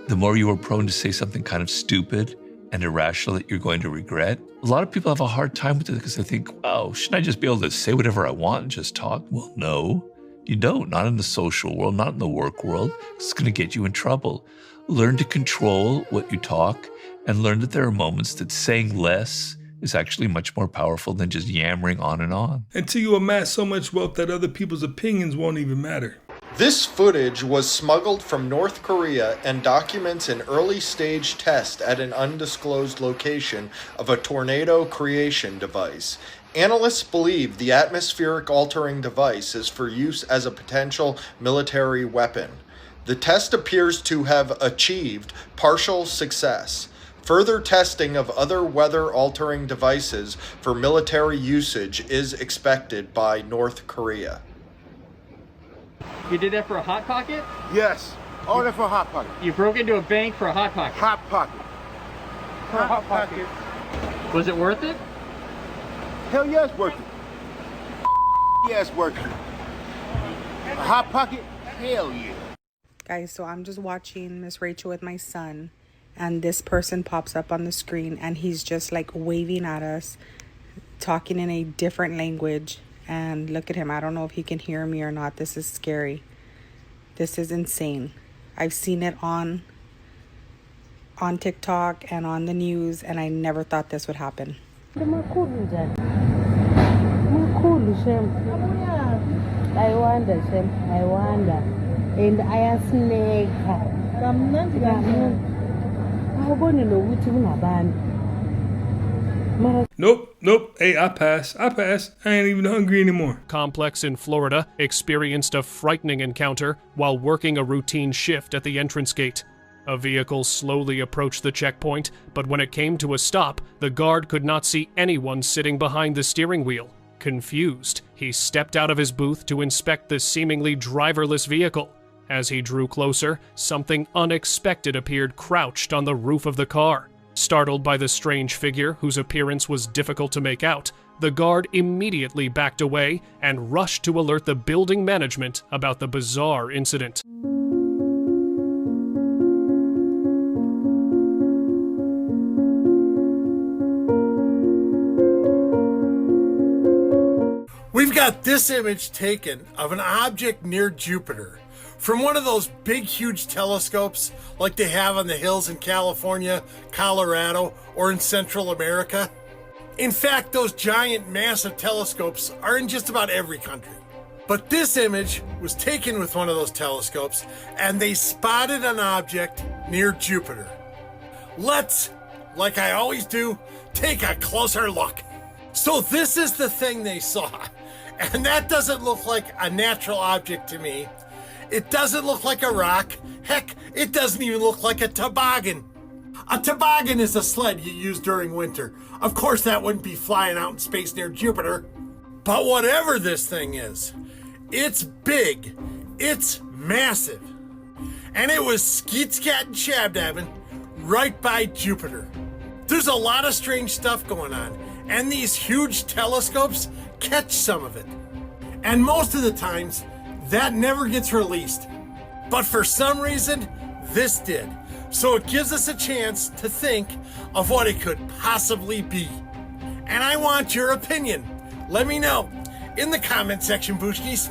the more you are prone to say something kind of stupid and irrational that you're going to regret. A lot of people have a hard time with it because they think, wow, shouldn't I just be able to say whatever I want and just talk? Well, no, you don't. Not in the social world, not in the work world. It's going to get you in trouble. Learn to control what you talk and learn that there are moments that saying less is actually much more powerful than just yammering on and on.
Until you amass so much wealth that other people's opinions won't even matter.
This footage was smuggled from North Korea and documents an early-stage test at an undisclosed location of a tornado creation device. Analysts believe the atmospheric-altering device is for use as a potential military weapon. The test appears to have achieved partial success. Further testing of other weather-altering devices for military usage is expected by North Korea.
You did that for a Hot Pocket?
Yes. All that for a Hot Pocket.
You broke into a bank for a Hot Pocket?
Hot Pocket. For a Hot Pocket.
Was it worth it?
Hell yeah, it's worth it. Yeah, it's worth it. A Hot Pocket? Hell yeah.
Guys, so I'm just watching Miss Rachel with my son, and this person pops up on the screen, and he's just like waving at us, talking in a different language. And look at him. I don't know if he can hear me or not. This is scary. This is insane. I've seen it on TikTok and on the news, and I never thought this would happen.
And I snake.
Nope. Hey, I pass. I ain't even hungry anymore.
Complex in Florida experienced a frightening encounter while working a routine shift at the entrance gate. A vehicle slowly approached the checkpoint, but when it came to a stop, the guard could not see anyone sitting behind the steering wheel. Confused, he stepped out of his booth to inspect the seemingly driverless vehicle. As he drew closer, something unexpected appeared crouched on the roof of the car. Startled by the strange figure, whose appearance was difficult to make out, the guard immediately backed away and rushed to alert the building management about the bizarre incident.
We've got this image taken of an object near Jupiter from one of those big, huge telescopes like they have on the hills in California, Colorado, or in Central America. In fact, those giant, massive telescopes are in just about every country. But this image was taken with one of those telescopes, and they spotted an object near Jupiter. Let's, like I always do, take a closer look. So this is the thing they saw, and that doesn't look like a natural object to me. It doesn't look like a rock. Heck, it doesn't even look like a toboggan. A toboggan is a sled you use during winter. Of course, that wouldn't be flying out in space near Jupiter. But whatever this thing is, it's big, it's massive. and it was Skeet Scat and Shabdabbin right by Jupiter. There's a lot of strange stuff going on, and these huge telescopes catch some of it. And most of the times, that never gets released. But for some reason, this did. So it gives us a chance to think of what it could possibly be. And I want your opinion. Let me know in the comment section, Booshkies.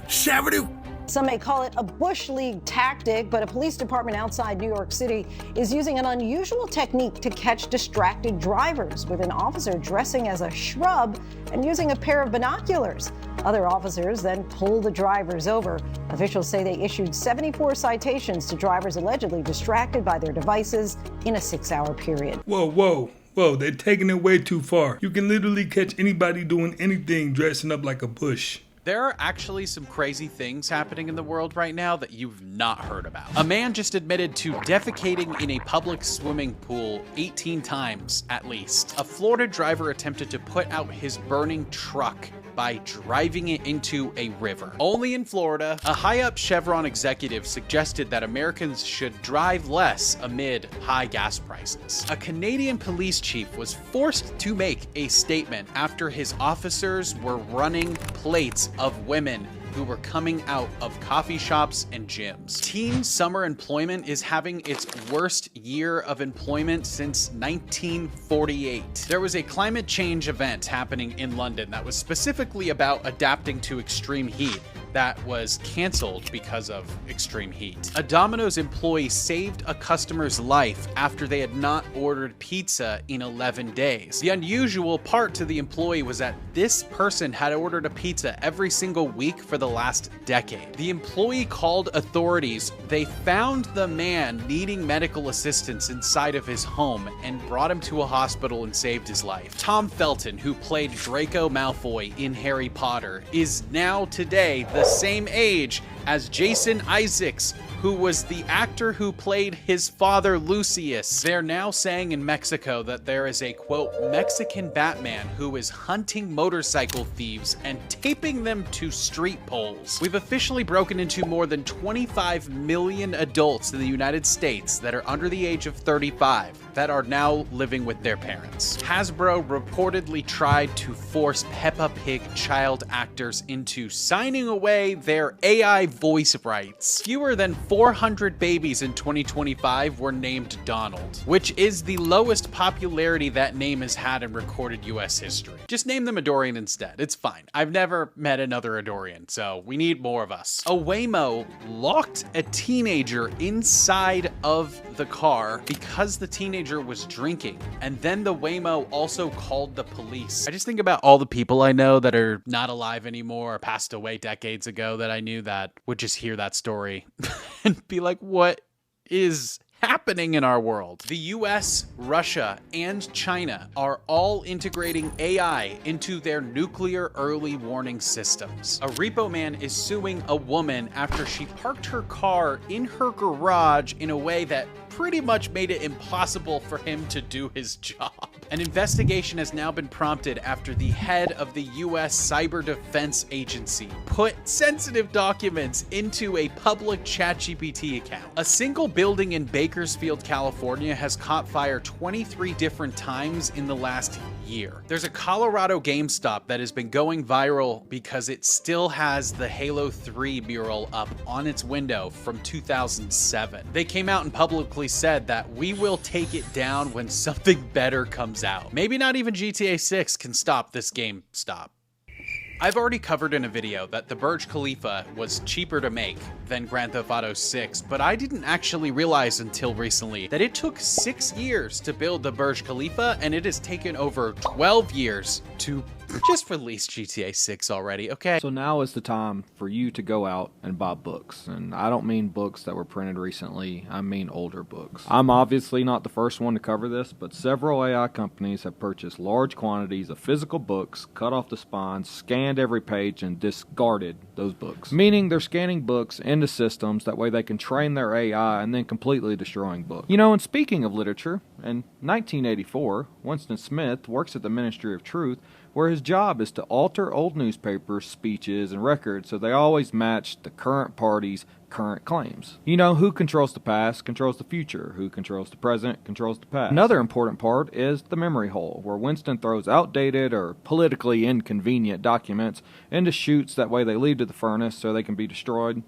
Shabadoo.
Some may call it a Bush League tactic, but a police department outside New York City is using an unusual technique to catch distracted drivers, with an officer dressing as a shrub and using a pair of binoculars. Other officers then pull the drivers over. Officials say they issued 74 citations to drivers allegedly distracted by their devices in a 6-hour period.
Whoa, they're taking it way too far. You can literally catch anybody doing anything dressing up like a bush.
There are actually some crazy things happening in the world right now that you've not heard about. A man just admitted to defecating in a public swimming pool 18 times at least. A Florida driver attempted to put out his burning truck by driving it into a river. Only in Florida, a high-up Chevron executive suggested that Americans should drive less amid high gas prices. A Canadian police chief was forced to make a statement after his officers were running plates of women who were coming out of coffee shops and gyms. Teen summer employment is having its worst year of employment since 1948. There was a climate change event happening in London that was specifically about adapting to extreme heat that was canceled because of extreme heat. A Domino's employee saved a customer's life after they had not ordered pizza in 11 days. The unusual part to the employee was that this person had ordered a pizza every single week for the last decade. The employee called authorities. They found the man needing medical assistance inside of his home and brought him to a hospital and saved his life. Tom Felton, who played Draco Malfoy in Harry Potter, is now today the same age as Jason Isaacs, who was the actor who played his father Lucius. They're now saying in Mexico that there is a, quote, Mexican Batman who is hunting motorcycle thieves and taping them to street poles. We've officially broken into more than 25 million adults in the United States that are under the age of 35 that are now living with their parents. Hasbro reportedly tried to force Peppa Pig child actors into signing away their AI voice rights. Fewer than 400 babies in 2025 were named Donald, which is the lowest popularity that name has had in recorded US history. Just name them Adorian instead. It's fine. I've never met another Adorian, so we need more of us. A Waymo locked a teenager inside of the car because the teenager was drinking, and then the Waymo also called the police. I just think about all the people I know that are not alive anymore or passed away decades ago that I knew that would just hear that story and be like, what is happening in our world? The US, Russia, and China are all integrating AI into their nuclear early warning systems. A repo man is suing a woman after she parked her car in her garage in a way that pretty much made it impossible for him to do his job. An investigation has now been prompted after the head of the US Cyber Defense Agency put sensitive documents into a public ChatGPT account. A single building in Bakersfield, California has caught fire 23 different times in the last year. There's a Colorado GameStop that has been going viral because it still has the Halo 3 mural up on its window from 2007. They came out and publicly said that we will take it down when something better comes out. Maybe not even GTA 6 can stop this GameStop. I've already covered in a video that the Burj Khalifa was cheaper to make than Grand Theft Auto 6, but I didn't actually realize until recently that it took 6 years to build the Burj Khalifa, and it has taken over 12 years to just release GTA 6 already, okay?
So now is the time for you to go out and buy books. And I don't mean books that were printed recently, I mean older books. I'm obviously not the first one to cover this, but several AI companies have purchased large quantities of physical books, cut off the spines, scanned every page, and discarded those books. Meaning they're scanning books into systems, that way they can train their AI and then completely destroying books. You know, and speaking of literature, in 1984, Winston Smith works at the Ministry of Truth, where his job is to alter old newspapers, speeches, and records so they always match the current party's current claims. You know, who controls the past controls the future. Who controls the present controls the past. Another important part is the memory hole, where Winston throws outdated or politically inconvenient documents into chutes. That way they lead to the furnace so they can be destroyed,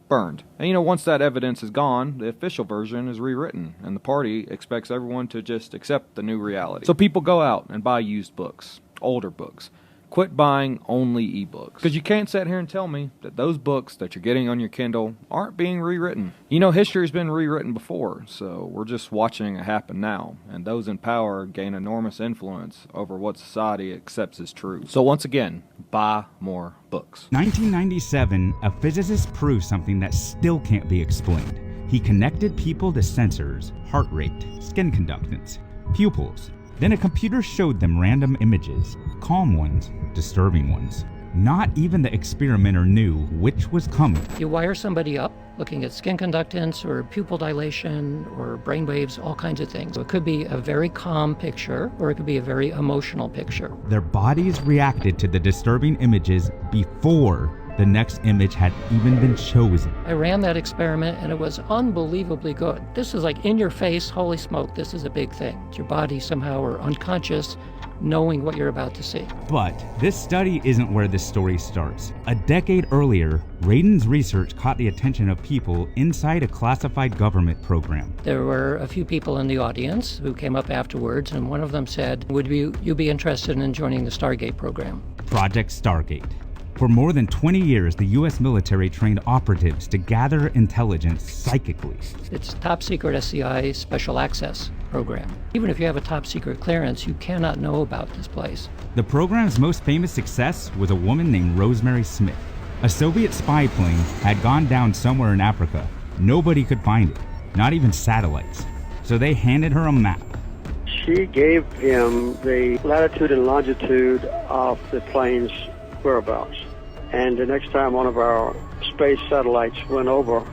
burned. And once that evidence is gone, the official version is rewritten, and the party expects everyone to just accept the new reality. So people go out and buy used books, older books. Quit buying only ebooks. Because you can't sit here and tell me that those books that you're getting on your Kindle aren't being rewritten. History's been rewritten before, so we're just watching it happen now. And those in power gain enormous influence over what society accepts as true. So once again, buy more books.
1997, a physicist proved something that still can't be explained. He connected people to sensors, heart rate, skin conductance, pupils. Then a computer showed them random images, calm ones, disturbing ones. Not even the experimenter knew which was coming.
You wire somebody up looking at skin conductance or pupil dilation or brain waves, all kinds of things. So it could be a very calm picture or it could be a very emotional picture.
Their bodies reacted to the disturbing images before the next image had even been chosen.
I ran that experiment and it was unbelievably good. This is like in your face, holy smoke, this is a big thing. Your body somehow or unconscious knowing what you're about to see.
But this study isn't where this story starts. A decade earlier, Radin's research caught the attention of people inside a classified government program.
There were a few people in the audience who came up afterwards, and one of them said, would you be interested in joining the Stargate program?
Project Stargate. For more than 20 years, the U.S. military trained operatives to gather intelligence psychically.
It's top secret SCI special access program. Even if you have a top secret clearance, you cannot know about this place.
The program's most famous success was a woman named Rosemary Smith. A Soviet spy plane had gone down somewhere in Africa. Nobody could find it, not even satellites. So they handed her a map.
She gave him the latitude and longitude of the plane's whereabouts. And the next time one of our space satellites went over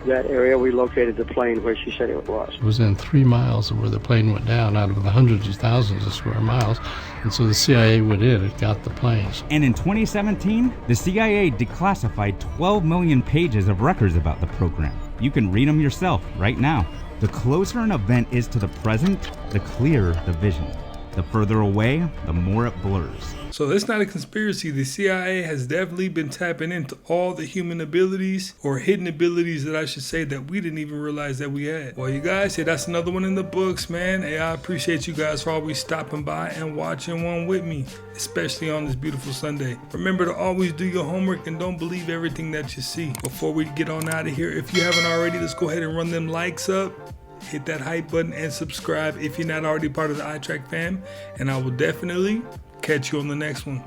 that area, we located the plane where she said it was.
It was in 3 miles of where the plane went down out of the hundreds of thousands of square miles. And so the CIA went in and got the planes.
And in 2017, the CIA declassified 12 million pages of records about the program. You can read them yourself right now. The closer an event is to the present, the clearer the vision. The further away, the more it blurs.
So that's not a conspiracy. The CIA has definitely been tapping into all the human abilities, or hidden abilities that I should say, that we didn't even realize that we had. Well, you guys, that's another one in the books, man. Hey, I appreciate you guys for always stopping by and watching one with me, especially on this beautiful Sunday. Remember to always do your homework and don't believe everything that you see. Before we get on out of here, if you haven't already, let's go ahead and run them likes up. Hit that hype button and subscribe if you're not already part of the iTrack fam. And I will definitely catch you on the next one.